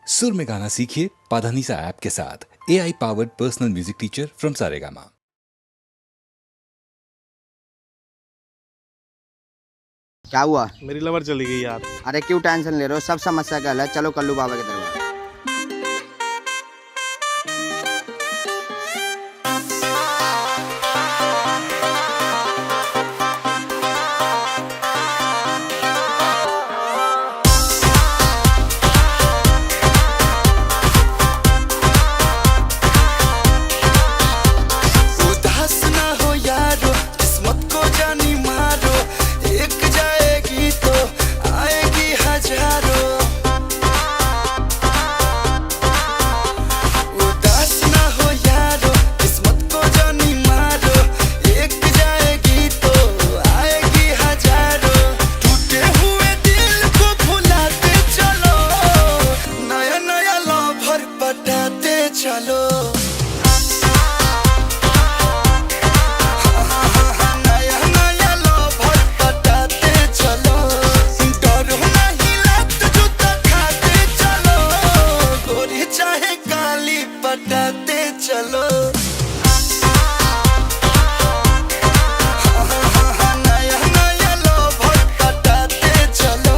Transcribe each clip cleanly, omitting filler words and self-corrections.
सुर में गाना सीखिए पाधानीसा ऐप के साथ। AI powered personal music teacher from Saregama. क्या हुआ? मेरी लवर चली गई यार। अरे क्यों टेंशन ले रहे हो? सब समस्या का हल है। चलो कल्लू बाबा के दरबार। चलो नया नया लोभर पटाते चलो, डरो नहीं लत जूता खाते चलो, गोरी चाहे काली पटाते चलो। नया नया लोभर पटाते चलो।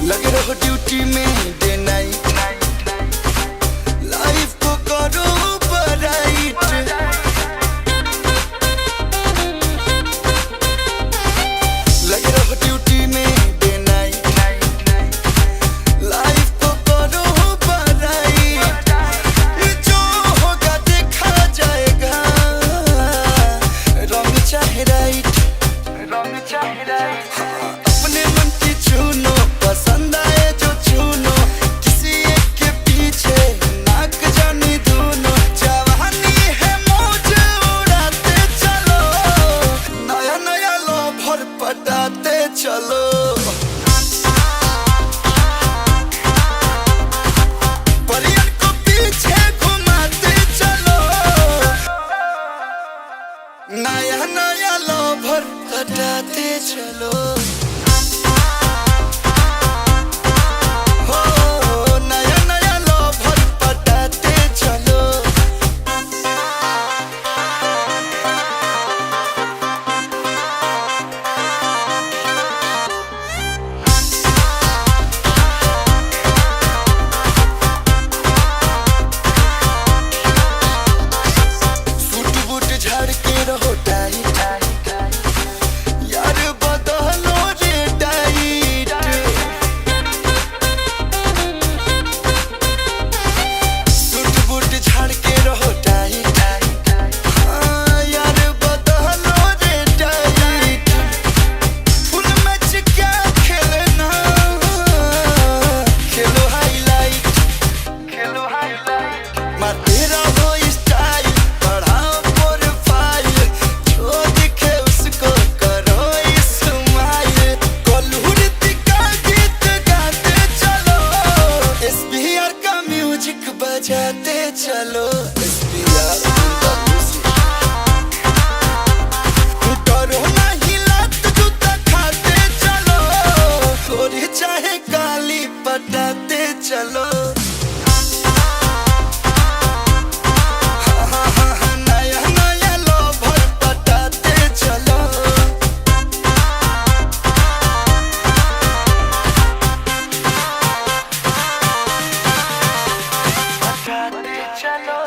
लगे रहो ड्यूटी में डे नाइट, लाइफ को करो ब्राइट। लगे रहो ड्यूटी में डे नाइट, लाइफ को करो ब्राइट। जो होगा देखा जाएगा, रंग चाहे राइट, रंग चाहे राइट। अपने मन की चुनो, पसंद आए जो चुनो, किसी एक के पीछे नाक जानी दोनों। जवानी है मौज उड़ाते चलो, नया नया लोभर पटाते चलो। परियन को पीछे घुमाते चलो, नया नया लोभर पटाते चलो। झाड़ के रहो टाइट, यार बदलो रे टाइट। सूट बूट झाड़ के रहो टाइट, हाँ यार बदलो रे टाइट। फुल मैच क्या खेलना, खेलो हाईलाइट, खेलो हाईलाइट। मारते रहो स्टाइल, बढ़ाओ बजाते चलो। डरो नहीं लत जूता खाते चलो, गोरी चाहे काली पटाते चलो। नया नया लोभर पटाते चलो। पटाते चलो।